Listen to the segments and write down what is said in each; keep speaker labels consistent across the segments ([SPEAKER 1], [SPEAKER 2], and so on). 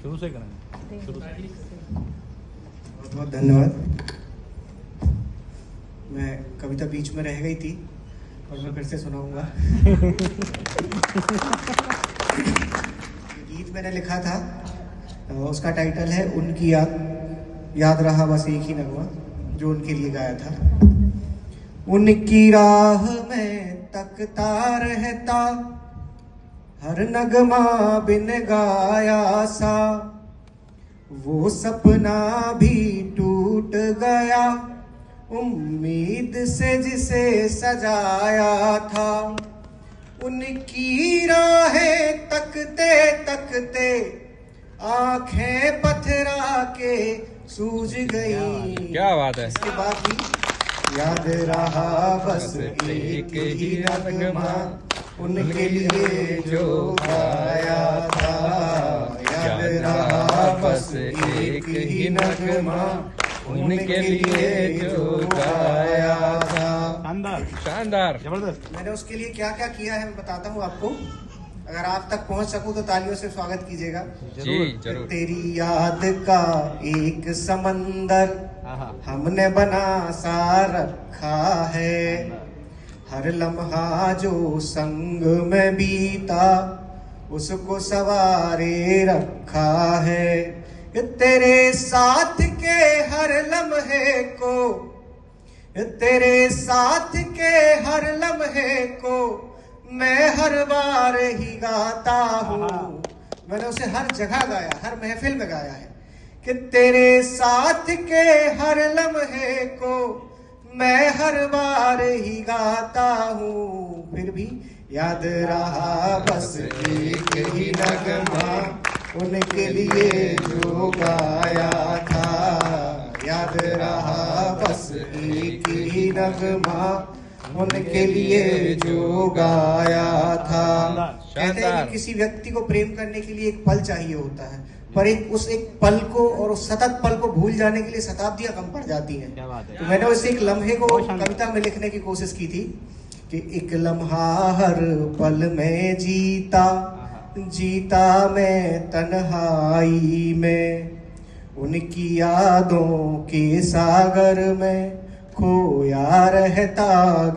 [SPEAKER 1] शुरू से करेंगे, शुरू से।
[SPEAKER 2] बहुत बहुत धन्यवाद। मैं कविता बीच में रह गई थी और मैं फिर से सुनाऊंगा। गीत मैंने लिखा था, उसका टाइटल है उनकी याद रहा बस एक ही नगमा, जो उनके लिए गाया था। उनकी राह में तकता रहता, हर नगमा बिन गाया सा, वो सपना भी टूट गया, उम्मीद से जिसे सजाया था। उनकी राहें तकते तकते आंखें पथरा के सूझ गई।
[SPEAKER 3] क्या बात है।
[SPEAKER 2] इसके बाद भी याद रहा बस एक ही नगमा, उनके लिए जो गाया था। याद रहा बस एक ही नगमा, उनके लिए जो गाया था।
[SPEAKER 1] शानदार,
[SPEAKER 3] शानदार,
[SPEAKER 1] जबरदस्त।
[SPEAKER 2] मैंने उसके लिए क्या क्या किया है मैं बताता हूँ आपको। अगर आप तक पहुंच सकूं तो तालियों से स्वागत कीजिएगा।
[SPEAKER 3] जी जरूर।
[SPEAKER 2] तेरी याद का एक समंदर हमने बना सा रखा है, हर लम्हा जो संग में बीता उसको सवारे रखा है। तेरे साथ के हर लम्हे को, तेरे साथ के हर लम्हे को मैं हर बार ही गाता हूँ। मैंने उसे हर जगह गाया, हर महफिल में गाया है कि तेरे साथ के हर लम्हे को मैं हर बार ही गाता हूँ। फिर भी याद रहा बस एक ही नगमा, उनके लिए जो गाया था। याद रहा बस एक ही नगमा, उनके लिए जो गाया था। कहते हैं कि किसी व्यक्ति को प्रेम करने के लिए एक पल चाहिए होता है, पर उस एक पल को और उस सतत पल को भूल जाने के लिए शताब्दियां कम पड़ जाती हैं। तो मैंने उस एक लम्हे को कविता में लिखने की कोशिश की थी कि एक लम्हा हर पल में जीता, जीता मैं तन्हाई में, उनकी यादों के सागर में खोया रहता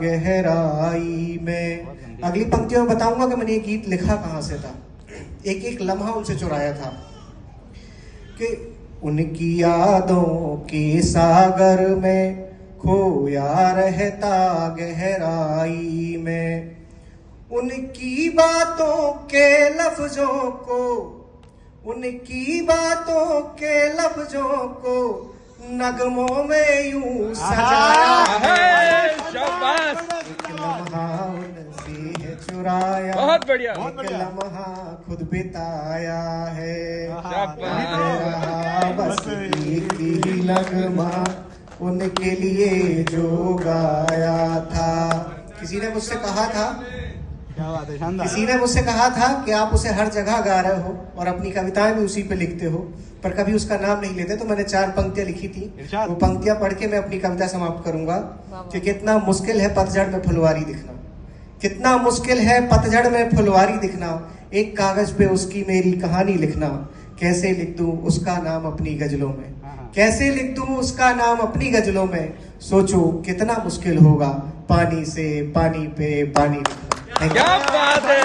[SPEAKER 2] गहराई में। अगली पंक्तियों में बताऊंगा कि मैंने ये गीत लिखा कहां से था। एक एक लम्हा उनसे चुराया था कि उनकी यादों के सागर में खोया रहता गहराई में, उनकी बातों के लफ्जों को, उनकी बातों के लफ्जों को नगमों में यूं सजाया है।
[SPEAKER 3] शाबाश,
[SPEAKER 2] एक लम्हा उनसे है चुराया,
[SPEAKER 3] बहुत बढ़िया,
[SPEAKER 2] एक लम्हा खुद बिताया है।
[SPEAKER 3] शाबाश।
[SPEAKER 2] बस एक ही नगमा, उनके लिए जो गाया था। किसी ने मुझसे कहा था,
[SPEAKER 1] क्या बात है, शानदार।
[SPEAKER 2] किसी ने मुझसे कहा था कि आप उसे हर जगह गा रहे हो और अपनी कविताएं भी उसी पे लिखते हो, पर कभी उसका नाम नहीं लेते। तो मैंने 4 पंक्तियां लिखी थी, वो पंक्तियां पढ़ के मैं अपनी कविता समाप्त करूंगा कि कितना मुश्किल है पतझड़ में फुलवारी दिखना, कितना मुश्किल है पतझड़ में फुलवारी दिखना, एक कागज पे उसकी मेरी कहानी लिखना, कैसे लिख दूं उसका नाम अपनी गजलों में, कैसे लिख दूं उसका नाम अपनी गजलों में, सोचो कितना मुश्किल होगा पानी से पानी पे पानी लिखना।
[SPEAKER 3] क्या बात है।